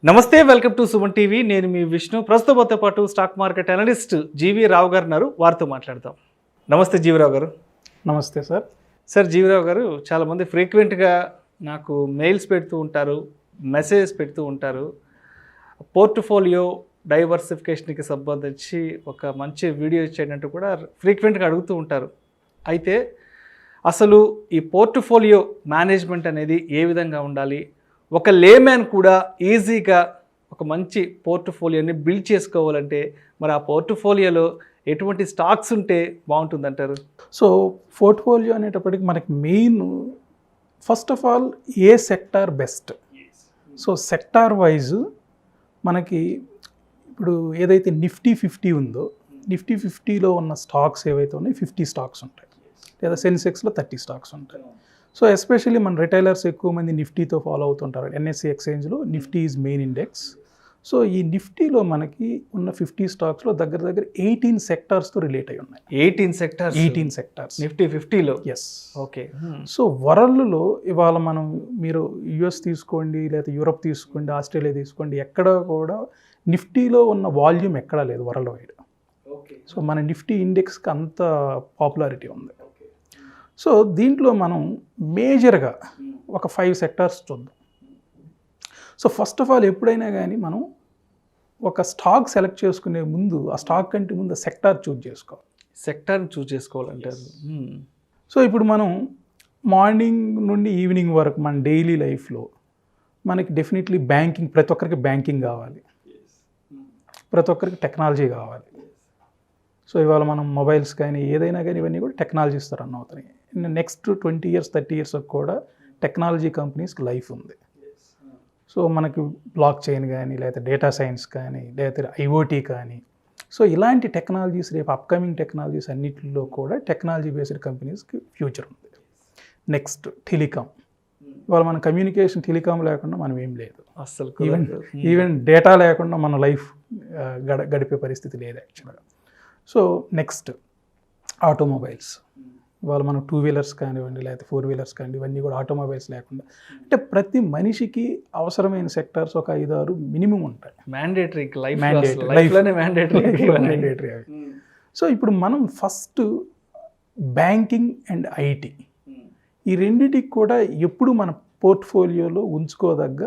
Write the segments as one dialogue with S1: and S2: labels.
S1: నమస్తే, welcome to Suman TV. నేను మీ విష్ణు. ప్రస్తుతంతో పాటు స్టాక్ మార్కెట్ అనలిస్ట్ జీవీ రావు గారు ఉన్నారు. వారితో మాట్లాడదాం. నమస్తే జీవీరావు గారు.
S2: నమస్తే సార్.
S1: సార్, జీవీరావు గారు, చాలామంది ఫ్రీక్వెంట్గా నాకు మెయిల్స్ పెడుతూ ఉంటారు, మెసేజెస్ పెడుతూ ఉంటారు. పోర్ట్ఫోలియో డైవర్సిఫికేషన్కి సంబంధించి ఒక మంచి వీడియో ఇచ్చేటట్టు కూడా ఫ్రీక్వెంట్గా అడుగుతూ ఉంటారు. అయితే అసలు ఈ పోర్ట్ఫోలియో మేనేజ్మెంట్ అనేది ఏ విధంగా ఉండాలి, ఒక లేమ్యాన్ కూడా ఈజీగా ఒక మంచి పోర్ట్ఫోలియోని బిల్డ్ చేసుకోవాలంటే మరి ఆ పోర్ట్ఫోలియోలో ఎటువంటి స్టాక్స్ ఉంటే బాగుంటుందంటారు?
S2: సో పోర్ట్ఫోలియో అనేటప్పటికి మనకి main first of all A sector best. So sector wise మనకి ఇప్పుడు ఏదైతే నిఫ్టీ 50 ఉందో, నిఫ్టీ 50లో ఉన్న స్టాక్స్ ఏవైతే ఉన్నాయో 50 స్టాక్స్ ఉంటాయి, లేదా సెన్సెక్స్లో 30 స్టాక్స్ ఉంటాయి. సో ఎస్పెషల్లీ మన రిటైలర్స్ ఎక్కువ మంది నిఫ్టీతో ఫాలో అవుతుంటారు. ఎన్ఎస్సి ఎక్స్చేంజ్లో Nifty is main index. So ఈ నిఫ్టీలో మనకి ఉన్న 50 స్టాక్స్లో దగ్గర 18 సెక్టార్స్తో రిలేట్ అయి ఉన్నాయి.
S1: 18 సెక్టార్స్
S2: నిఫ్టీ
S1: 50లో.
S2: ఎస్.
S1: ఓకే.
S2: సో వరల్డ్లో ఇవాళ మనం మీరు యుఎస్ తీసుకోండి, లేదా యూరప్ తీసుకోండి, ఆస్ట్రేలియా తీసుకోండి, ఎక్కడ కూడా నిఫ్టీలో ఉన్న వాల్యూమ్ ఎక్కడా లేదు వరల్డ్ వైడ్. సో మన నిఫ్టీ ఇండెక్స్కి అంత పాపులారిటీ ఉంది. సో దీంట్లో మనం మేజర్గా ఒక 5 సెక్టార్స్ చూద్దాం. సో ఫస్ట్ ఆఫ్ ఆల్ ఎప్పుడైనా కానీ మనం ఒక స్టాక్ సెలెక్ట్ చేసుకునే ముందు ఆ స్టాక్ కంటే ముందు సెక్టార్ చూజ్ చేసుకోవాలి.
S1: సెక్టార్ని చూజ్ చేసుకోవాలంటారు.
S2: సో ఇప్పుడు మనం మార్నింగ్ నుండి ఈవినింగ్ వరకు మన డైలీ లైఫ్లో మనకి డెఫినెట్లీ బ్యాంకింగ్, ప్రతి ఒక్కరికి బ్యాంకింగ్ కావాలి, ప్రతి ఒక్కరికి టెక్నాలజీ కావాలి. సో ఇవాళ మనం మొబైల్స్ కానీ ఏదైనా కానీ ఇవన్నీ కూడా టెక్నాలజీస్ రన్ అవుతున్నాయి. నెక్స్ట్ 20 years 30 years కూడా టెక్నాలజీ కంపెనీస్కి లైఫ్ ఉంది. సో మనకి బ్లాక్ చైన్ కానీ, లేకపోతే డేటా సైన్స్ కానీ, లేకపోతే ఐఓటీ కానీ, సో ఇలాంటి టెక్నాలజీస్ రేపు అప్కమింగ్ టెక్నాలజీస్ అన్నిటిలో కూడా టెక్నాలజీ బేస్డ్ కంపెనీస్కి ఫ్యూచర్ ఉంది. Next telecom. ఇవాళ మన కమ్యూనికేషన్ టెలికాం లేకుండా మనం ఏం లేదు.
S1: అసలు
S2: ఈవెన్ డేటా లేకుండా మన లైఫ్ గడిపే పరిస్థితి లేదు యాక్చువల్గా. So next automobiles. ఇవాళ మనం 2 వీలర్స్ కానివ్వండి, లేకపోతే 4 వీలర్స్ కానివ్వండి, ఇవన్నీ కూడా ఆటోమొబైల్స్ లేకుండా అంటే ప్రతి మనిషికి అవసరమైన సెక్టార్స్ ఒక 5-6 మినిమం ఉంటాయి.
S1: మ్యాండేటరీ
S2: అవి. సో ఇప్పుడు మనం ఫస్ట్ బ్యాంకింగ్ అండ్ ఐటీ, ఈ రెండిటికి కూడా ఎప్పుడు మన పోర్ట్ఫోలియోలో ఉంచుకోదగ్గ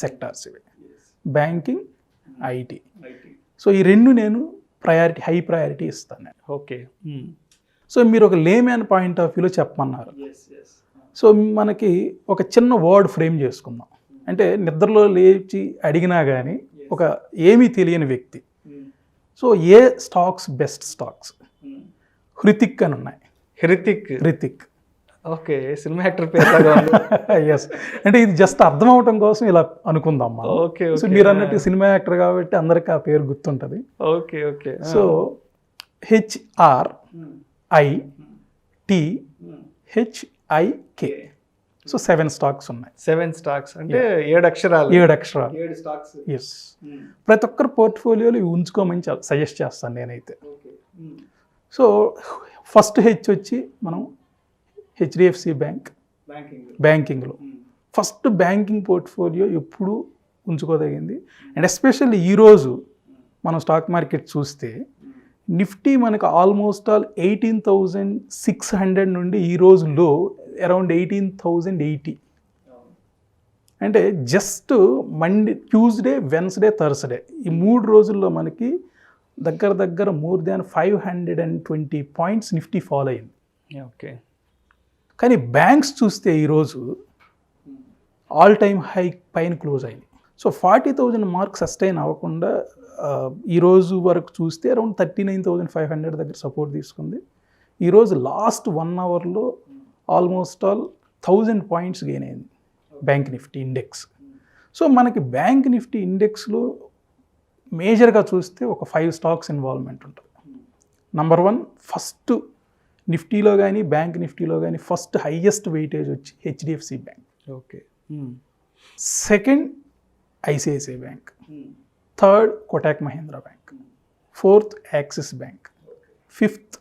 S2: సెక్టార్స్ ఇవి, బ్యాంకింగ్, ఐటీ. సో ఈ రెండు నేను హై ప్రయారిటీ ఇస్తాను.
S1: ఓకే.
S2: సో మీరు ఒక లేమ్యాన్ పాయింట్ ఆఫ్ వ్యూలో చెప్పమన్నారు. సో మనకి ఒక చిన్న వర్డ్ ఫ్రేమ్ చేసుకుందాం. అంటే నిద్రలో లేచి అడిగినా కానీ ఒక ఏమీ తెలియని వ్యక్తి, సో ఏ స్టాక్స్ బెస్ట్ స్టాక్స్? హృతిక్ అని ఉన్నాయి. హృతిక్.
S1: ఓకే. సినిమా యాక్టర్ పేరు.
S2: ఎస్. అంటే ఇది జస్ట్ అర్థం అవటం కోసం ఇలా అనుకుందాం మనం.
S1: ఓకే.
S2: సో మీరు అన్నట్టు సినిమా యాక్టర్ కాబట్టి అందరికీ ఆ పేరు గుర్తుంటుంది.
S1: Okay. Okay.
S2: So HRITHIK. So 7 stocks ఉన్నాయి.
S1: 7 స్టాక్స్ అంటే 7 అక్షరాలు.
S2: 7 అక్షరాలు.
S1: 7 స్టాక్స్.
S2: ఎస్. ప్రతి ఒక్కరు పోర్ట్ఫోలియోలో ఇవి ఉంచుకోమని సజెస్ట్ చేస్తాను నేనైతే. సో ఫస్ట్ హెచ్ వచ్చి మనం హెచ్డిఎఫ్సి బ్యాంక్, బ్యాంకింగ్లో ఫస్ట్ బ్యాంకింగ్ పోర్ట్ఫోలియో ఎప్పుడు ఉంచుకోదగింది. అండ్ ఎస్పెషల్లీ ఈరోజు మనం స్టాక్ మార్కెట్ చూస్తే నిఫ్టీ మనకు ఆల్మోస్ట్ ఆల్ 18,600 నుండి ఈ రోజులో అరౌండ్ 18,080. అంటే just Monday, Tuesday, Wednesday, Thursday ఈ 3 రోజుల్లో మనకి దగ్గర more than 520 points Nifty follow అయింది.
S1: ఓకే.
S2: కానీ బ్యాంక్స్ చూస్తే ఈరోజు ఆల్ టైమ్ హై పైన క్లోజ్ అయింది. సో 40,000 మార్క్ సస్టైన్ అవ్వకుండా ఈరోజు వరకు చూస్తే అరౌండ్ 39,500 దగ్గర సపోర్ట్ తీసుకుంది. ఈరోజు లాస్ట్ 1 అవర్లో ఆల్మోస్ట్ ఆల్ 1000 పాయింట్స్ గెయిన్ అయింది బ్యాంక్ నిఫ్టీ ఇండెక్స్. సో మనకి బ్యాంక్ నిఫ్టీ ఇండెక్స్లో మేజర్గా చూస్తే ఒక 5 స్టాక్స్ ఇన్వాల్వ్మెంట్ ఉంటుంది. నంబర్ 1 ఫస్ట్ నిఫ్టీలో కానీ బ్యాంక్ నిఫ్టీలో కానీ ఫస్ట్ హైయెస్ట్ వెయిటేజ్ వచ్చి HDFC bank.
S1: Okay.
S2: Second ICICI bank, third Kotak Mahindra bank, fourth axis bank, fifth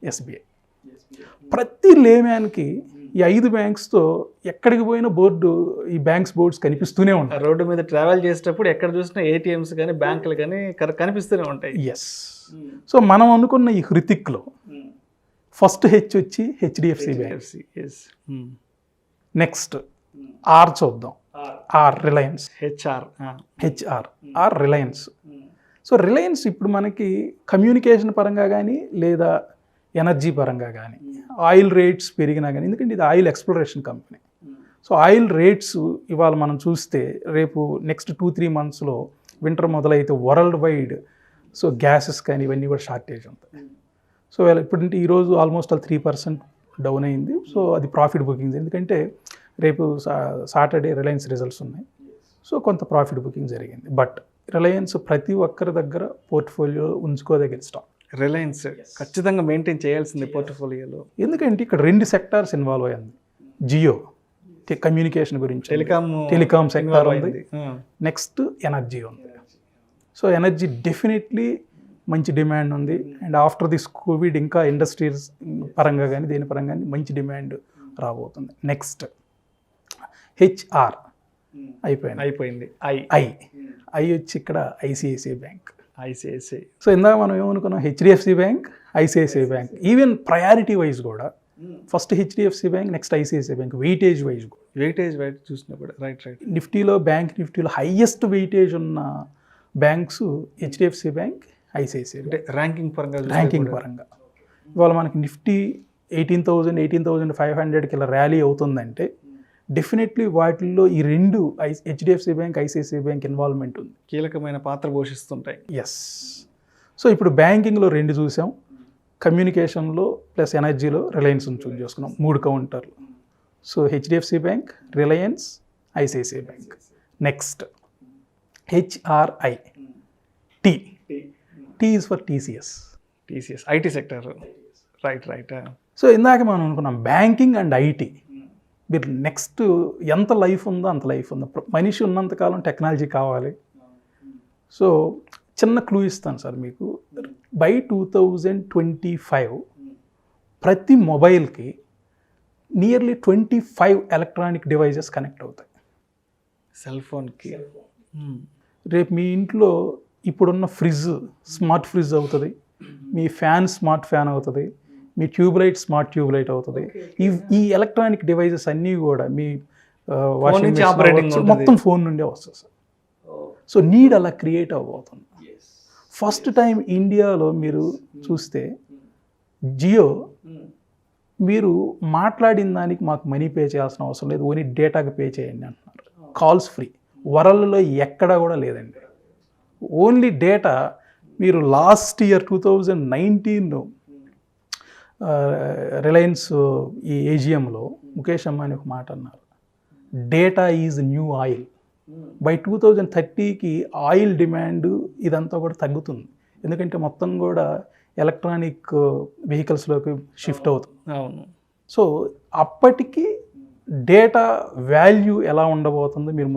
S2: SBI. ప్రతి లేమ్యాన్కి ఈ 5 బ్యాంక్స్తో ఎక్కడికి పోయినా ఈ బోర్డ్స్ కనిపిస్తూనే ఉంటాయి.
S1: రోడ్డు మీద ట్రావెల్ చేసేటప్పుడు ఎక్కడ చూసినా ఏటీఎంస్ కానీ బ్యాంకులు కానీ కనిపిస్తూనే ఉంటాయి.
S2: ఎస్. సో మనం అనుకున్న ఈ హృతిక్లో ఫస్ట్ హెచ్ వచ్చి హెచ్డిఎఫ్సి బ్యాంక్. నెక్స్ట్ ఆర్ చూద్దాం. R Reliance. R Reliance. So Reliance ఇప్పుడు మనకి కమ్యూనికేషన్ పరంగా కానీ లేదా ఎనర్జీ పరంగా కానీ ఆయిల్ రేట్స్ పెరిగినా కానీ, ఎందుకంటే ఇది oil exploration company. So oil rates ఇవాళ మనం చూస్తే రేపు నెక్స్ట్ 2-3 మంత్స్లో వింటర్ మొదలైతే వరల్డ్ వైడ్ సో గ్యాసెస్ కానీ ఇవన్నీ కూడా షార్టేజ్ ఉంటాయి. సో ఇప్పుడంటే ఈరోజు ఆల్మోస్ట్ 3% డౌన్ అయింది. సో అది ప్రాఫిట్ బుకింగ్స్, ఎందుకంటే రేపు సాటర్డే రిలయన్స్ రిజల్ట్స్ ఉన్నాయి. సో కొంత ప్రాఫిట్ బుకింగ్ జరిగింది. బట్ రిలయన్స్ ప్రతి ఒక్కరి దగ్గర పోర్ట్ఫోలియో ఉంచుకోదగిన స్టాక్.
S1: రిలయన్స్ ఖచ్చితంగా మెయింటైన్ చేయాల్సింది పోర్ట్ఫోలియోలో,
S2: ఎందుకంటే ఇక్కడ 2 సెక్టార్స్ ఇన్వాల్వ్ అయ్యింది. జియో కమ్యూనికేషన్ గురించి, టెలికామ్ సెక్టార్ ఉంది, నెక్స్ట్ ఎనర్జీ ఉంది. సో ఎనర్జీ డెఫినెట్లీ మంచి డిమాండ్ ఉంది. అండ్ ఆఫ్టర్ దిస్ కోవిడ్ ఇంకా ఇండస్ట్రీస్ పరంగా కానీ దేని పరంగా కానీ మంచి డిమాండ్ రాబోతుంది. నెక్స్ట్ హెచ్ఆర్
S1: అయిపోయింది.
S2: ఐ వచ్చి ఇక్కడ ఐసిఐసిఐ బ్యాంక్.
S1: ఐసిఐసిఐ.
S2: సో ఇందాక మనం ఏమనుకున్నాం, HDFC bank, ICICI bank. Even priority wise కూడా first HDFC bank, next ICICI bank. Weightage wise
S1: చూసినా కూడా రైట్.
S2: నిఫ్టీలో నిఫ్టీలో హైయెస్ట్ వెయిటేజ్ ఉన్న banks HDFC bank, ICICI.
S1: Ranking
S2: పరంగా ఇవాళ మనకి నిఫ్టీ 18,500కి ఇలా ర్యాలీ అవుతుందంటే డెఫినెట్లీ వాటిల్లో ఈ 2 HDFC bank, ICICI bank involvement ఉంది,
S1: కీలకమైన పాత్ర పోషిస్తుంటాయి.
S2: ఎస్. సో ఇప్పుడు బ్యాంకింగ్లో 2 చూసాం, కమ్యూనికేషన్లో ప్లస్ ఎనర్జీలో రిలయన్స్ చూస్ చేసుకున్నాం, 3 కౌంటర్లు. So HDFC bank, Reliance, ICICI bank. Next HRI. T is for TCS.
S1: IT sector. Right.
S2: So ఇందాక మనం అనుకున్నాం బ్యాంకింగ్ అండ్ ఐటీ. మీరు నెక్స్ట్ ఎంత లైఫ్ ఉందో అంత లైఫ్ ఉందో. మనిషి ఉన్నంతకాలం టెక్నాలజీ కావాలి. సో చిన్న క్లూ ఇస్తాను సార్ మీకు. బై 2025 ప్రతి మొబైల్కి నియర్లీ 25 ఎలక్ట్రానిక్ డివైజెస్ కనెక్ట్ అవుతాయి.
S1: సెల్ ఫోన్కి.
S2: రేపు మీ ఇంట్లో ఇప్పుడున్న ఫ్రిడ్జ్ స్మార్ట్ ఫ్రిడ్జ్ అవుతుంది, మీ ఫ్యాన్ స్మార్ట్ ఫ్యాన్ అవుతుంది, మీ ట్యూబ్లైట్ స్మార్ట్ ట్యూబ్లైట్ అవుతుంది. ఈ ఎలక్ట్రానిక్ డివైజెస్ అన్నీ కూడా మీ వాషింగ్ మెషిన్ మొత్తం ఫోన్ నుండే వస్తుంది సార్. సో నీడ్ అలా క్రియేట్ అవ్వబోతుంది. ఫస్ట్ టైం ఇండియాలో మీరు చూస్తే జియో మీరు మాట్లాడిన దానికి మాకు మనీ పే చేయాల్సిన అవసరం లేదు, ఓన్లీ డేటాకి పే చేయండి అంటున్నారు. Calls free. వరల్డ్లో ఎక్కడా కూడా లేదండి. Only data. మీరు లాస్ట్ ఇయర్ 2019 రిలయన్స్ ఈ ఏజిఎంలో ముఖేష్ అంబానీ ఒక మాట అన్నారు, data is new oil. By 2030కి ఆయిల్ డిమాండ్ ఇదంతా కూడా తగ్గుతుంది, ఎందుకంటే మొత్తం కూడా ఎలక్ట్రానిక్ వెహికల్స్లోకి షిఫ్ట్ అవుతుంది.
S1: అవును.
S2: సో అప్పటికి డేటా వాల్యూ ఎలా ఉండబోతుందో మీరు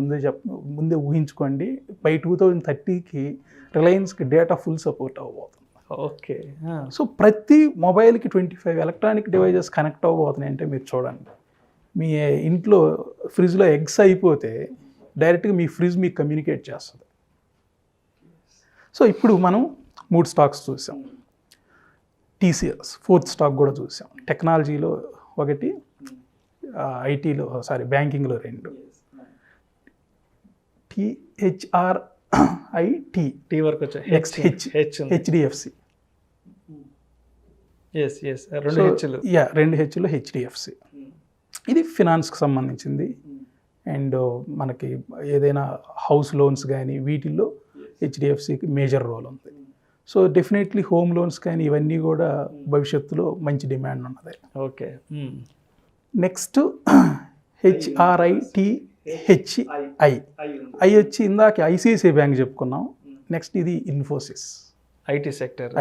S2: ముందే ఊహించుకోండి. బై 2030కి రిలయన్స్కి డేటా ఫుల్ సపోర్ట్ అవ్వబోతుంది.
S1: ఓకే.
S2: సో ప్రతి మొబైల్కి 25 ఎలక్ట్రానిక్ డివైజెస్ కనెక్ట్ అవ్వబోతున్నాయి అంటే మీరు చూడండి. మీ ఇంట్లో ఫ్రిడ్జ్లో ఎగ్స్ అయిపోతే డైరెక్ట్గా మీ ఫ్రిడ్జ్ మీకు కమ్యూనికేట్ చేస్తుంది. సో ఇప్పుడు మనం 3 స్టాక్స్ చూసాం. టీసీఎస్ 4th స్టాక్ కూడా చూసాం. టెక్నాలజీలో 1, ఐటీలో బ్యాంకింగ్లో 2. టిహెచ్ఆర్ఐటి.
S1: టీ వరకు వచ్చాయి.
S2: Next HDFC. 2 హెచ్లో హెచ్డిఎఫ్సి. ఇది ఫినాన్స్కి సంబంధించింది. అండ్ మనకి ఏదైనా హౌస్ లోన్స్ కానీ వీటిల్లో హెచ్డిఎఫ్సికి మేజర్ రోల్ ఉంది. సో డెఫినెట్లీ హోమ్ లోన్స్ కానీ ఇవన్నీ కూడా భవిష్యత్తులో మంచి డిమాండ్ ఉన్నది.
S1: ఓకే.
S2: నెక్స్ట్ హెచ్ఆర్ఐటిహెచ్ఐ. ఐ వచ్చి ఇందాక ఐసిఐసిఐ బ్యాంక్ చెప్పుకున్నాం. నెక్స్ట్ ఇది ఇన్ఫోసిస్.
S1: IT sector.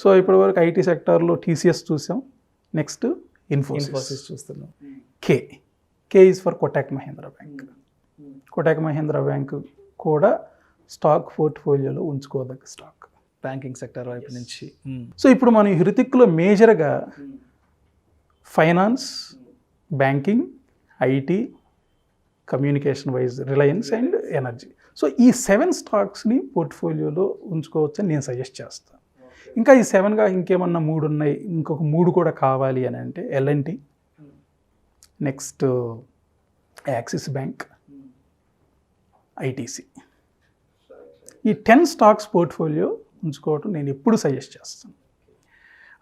S2: సో ఇప్పటివరకు ఐటీ సెక్టార్లో టీసీఎస్ చూసాం. నెక్స్ట్ ఇన్ఫోసిస్
S1: చూస్తున్నాం.
S2: K is for Kotak Mahindra bank. Kotak Mahindra bank కూడా స్టాక్ పోర్ట్ఫోలియోలో ఉంచుకోదగ్గ స్టాక్,
S1: బ్యాంకింగ్ సెక్టర్ వైపు నుంచి.
S2: సో ఇప్పుడు మనం హృతిక్లో మేజర్గా finance, banking, IT, communication wise Reliance and energy. So ఈ 7 స్టాక్స్ని పోర్ట్ఫోలియోలో ఉంచుకోవచ్చని నేను సజెస్ట్ చేస్తాను. ఇంకా ఈ 7గా ఇంకేమన్నా 3 ఉన్నాయి, ఇంకొక 3 కూడా కావాలి అని అంటే L&T, next axis bank, ITC. ఈ 10 స్టాక్స్ పోర్ట్ఫోలియో ఉంచుకోవటం నేను ఎప్పుడు సజెస్ట్ చేస్తాను.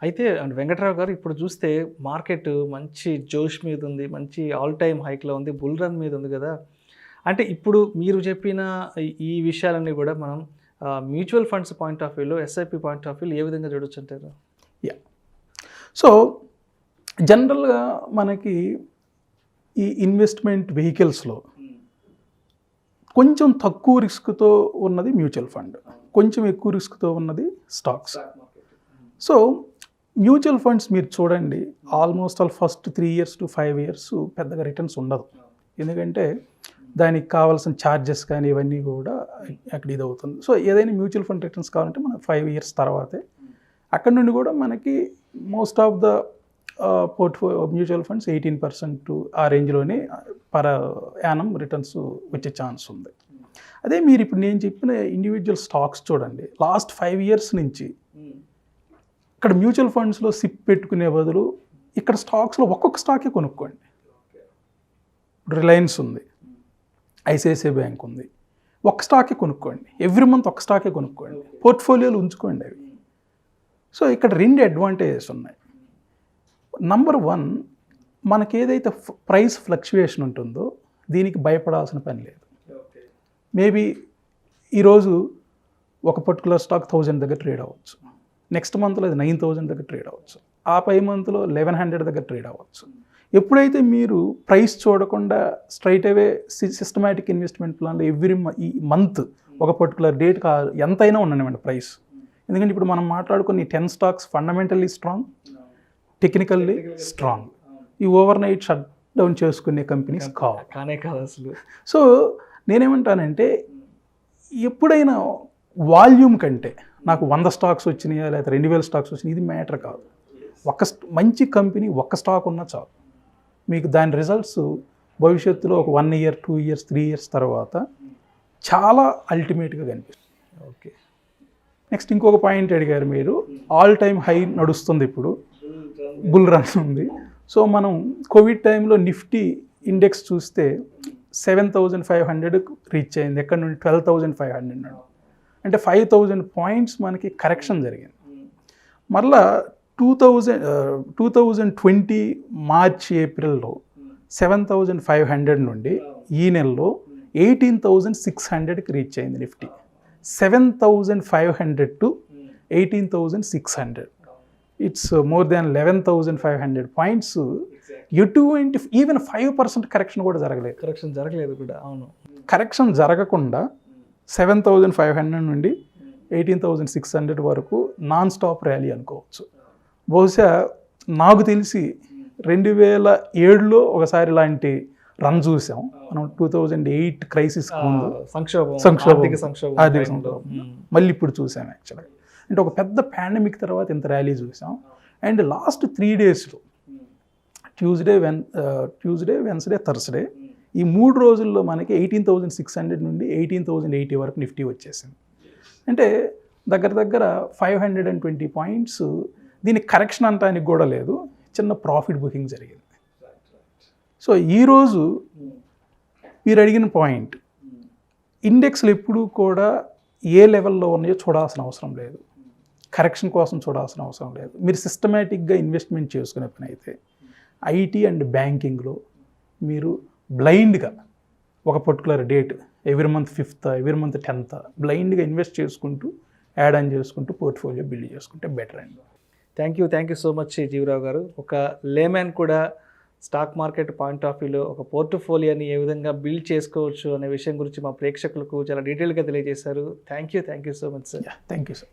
S1: అయితే వెంకట్రావు గారు ఇప్పుడు చూస్తే మార్కెట్ మంచి జోష్ మీద ఉంది, మంచి ఆల్ టైమ్ హైక్లో ఉంది, బుల్ రన్ మీద ఉంది కదా. అంటే ఇప్పుడు మీరు చెప్పిన ఈ విషయాలన్నీ కూడా మనం మ్యూచువల్ ఫండ్స్ పాయింట్ ఆఫ్ వ్యూలో, ఎస్ఐపి పాయింట్ ఆఫ్ వ్యూలో ఏ విధంగా చూడొచ్చు అంటారు?
S2: సో జనరల్గా మనకి ఈ ఇన్వెస్ట్మెంట్ వెహికల్స్లో కొంచెం తక్కువ రిస్క్తో ఉన్నది మ్యూచువల్ ఫండ్, కొంచెం ఎక్కువ రిస్క్తో ఉన్నది స్టాక్స్. సో మ్యూచువల్ ఫండ్స్ మీరు చూడండి, almost first 3 years to 5 years పెద్దగా రిటర్న్స్ ఉండదు. ఎందుకంటే దానికి కావాల్సిన ఛార్జెస్ కానీ ఇవన్నీ కూడా అక్కడ ఇది అవుతుంది. సో ఏదైనా మ్యూచువల్ ఫండ్ రిటర్న్స్ కావాలంటే మనకు 5 years తర్వాతే. అక్కడ నుండి కూడా మనకి most of the mutual funds 18% ఆ రేంజ్లోనే పర్ యానం రిటర్న్స్ వచ్చే ఛాన్స్ ఉంది. అదే మీరు ఇప్పుడు నేను చెప్పిన ఇండివిజువల్ స్టాక్స్ చూడండి, లాస్ట్ 5 years నుంచి ఇక్కడ మ్యూచువల్ ఫండ్స్లో సిప్ పెట్టుకునే బదులు ఇక్కడ స్టాక్స్లో ఒక్కొక్క స్టాకే కొనుక్కోండి. రిలయన్స్ ఉంది, ఐసిఐసిఐ బ్యాంక్ ఉంది, ఒక స్టాకే కొనుక్కోండి. ఎవ్రీ మంత్ ఒక స్టాకే కొనుక్కోండి, పోర్ట్ఫోలియోలు ఉంచుకోండి అవి. సో ఇక్కడ 2 అడ్వాంటేజెస్ ఉన్నాయి. నంబర్ 1, మనకి ఏదైతే ప్రైస్ ఫ్లక్చుయేషన్ ఉంటుందో దీనికి భయపడాల్సిన పని లేదు. మేబీ ఈరోజు ఒక పర్టికులర్ స్టాక్ 1000 దగ్గర ట్రేడ్ అవ్వచ్చు, నెక్స్ట్ మంత్లో అది 9000 దగ్గర ట్రేడ్ అవ్వచ్చు, ఆ పై మంత్లో 1100 దగ్గర ట్రేడ్ అవ్వచ్చు. ఎప్పుడైతే మీరు ప్రైస్ చూడకుండా స్ట్రైట్ అవే సిస్టమాటిక్ ఇన్వెస్ట్మెంట్ ప్లాన్లో ఈ మంత్ ఒక పర్టికులర్ డేట్ ఎంతైనా ఉండనివ్వండి ప్రైస్. ఎందుకంటే ఇప్పుడు మనం మాట్లాడుకుని 10 stocks fundamentally strong, technically strong. ఈ ఓవర్ నైట్ షట్ డౌన్ చేసుకునే కంపెనీస్
S1: కానే కాదు అసలు.
S2: సో నేనేమంటానంటే ఎప్పుడైనా వాల్యూమ్ కంటే నాకు 100 స్టాక్స్ వచ్చినాయా లేదా 2000 స్టాక్స్ వచ్చినాయి ఇది మ్యాటర్ కాదు. మంచి కంపెనీ ఒక్క స్టాక్ ఉన్నా చాలు, మీకు దాని రిజల్ట్స్ భవిష్యత్తులో ఒక 1 year 2 years 3 years తర్వాత చాలా అల్టిమేట్గా కనిపిస్తుంది.
S1: ఓకే,
S2: నెక్స్ట్ ఇంకొక పాయింట్ అడిగారు మీరు, ఆల్ టైమ్ హై నడుస్తుంది ఇప్పుడు, బుల్ రన్ ఉంది. సో మనం కోవిడ్ టైంలో నిఫ్టీ ఇండెక్స్ చూస్తే 7500 రీచ్ అయింది, ఎక్కడ నుండి 12500 నుండి, అంటే 5000 points మనకి కరెక్షన్ జరిగింది. మళ్ళా 2020 మార్చ్ ఏప్రిల్లో 7500 నుండి ఈ నెలలో 18600కి రీచ్ అయింది Nifty. 7500 to 18600, it's more than 11500 points. ఎటువంటి ఈవెన్ 5% కరెక్షన్ కూడా జరగలేదు
S1: కూడా. అవును,
S2: కరెక్షన్ జరగకుండా 7500 నుండి 18600 వరకు నాన్ స్టాప్ ర్యాలీ అనుకోవచ్చు. బహుశా నాకు తెలిసి 2007లో ఒకసారి ఇలాంటి రన్ చూసాం మనం, 2008 క్రైసిస్ ముందు సంక్షోభం మళ్ళీ ఇప్పుడు చూసాం యాక్చువల్గా. అంటే ఒక పెద్ద పాండమిక్ తర్వాత ఇంత ర్యాలీ చూసాం. అండ్ లాస్ట్ 3 daysలో ట్యూస్డే, వెన్స్డే, థర్స్డే ఈ 3 రోజుల్లో మనకి 18600 నుండి 18080 వరకు నిఫ్టీ వచ్చేసింది. అంటే దగ్గర 520 points. దీనికి కరెక్షన్ అంటానికి కూడా లేదు, చిన్న ప్రాఫిట్ బుకింగ్ జరిగింది. సో ఈరోజు మీరు అడిగిన పాయింట్, ఇండెక్స్లు ఎప్పుడూ కూడా ఏ లెవెల్లో ఉన్నాయో చూడాల్సిన అవసరం లేదు, కరెక్షన్ కోసం చూడాల్సిన అవసరం లేదు. మీరు సిస్టమేటిక్గా ఇన్వెస్ట్మెంట్ చేసుకునే పని అయితే ఐటీ అండ్ బ్యాంకింగ్లో మీరు బ్లైండ్గా ఒక particular date, every month 5th, every month 10th బ్లైండ్గా ఇన్వెస్ట్ చేసుకుంటూ యాడ్ ఆన్ చేసుకుంటూ పోర్ట్ఫోలియో బిల్డ్ చేసుకుంటే బెటర్ అండి.
S1: Thank you so much Jeevarao గారు. ఒక లేమ్యాన్ కూడా స్టాక్ మార్కెట్ పాయింట్ ఆఫ్ వ్యూలో ఒక పోర్ట్ఫోలియోని ఏ విధంగా బిల్డ్ చేసుకోవచ్చు అనే విషయం గురించి మా ప్రేక్షకులకు చాలా డీటెయిల్గా తెలియజేశారు. Thank you so much sir.
S2: Thank you sir.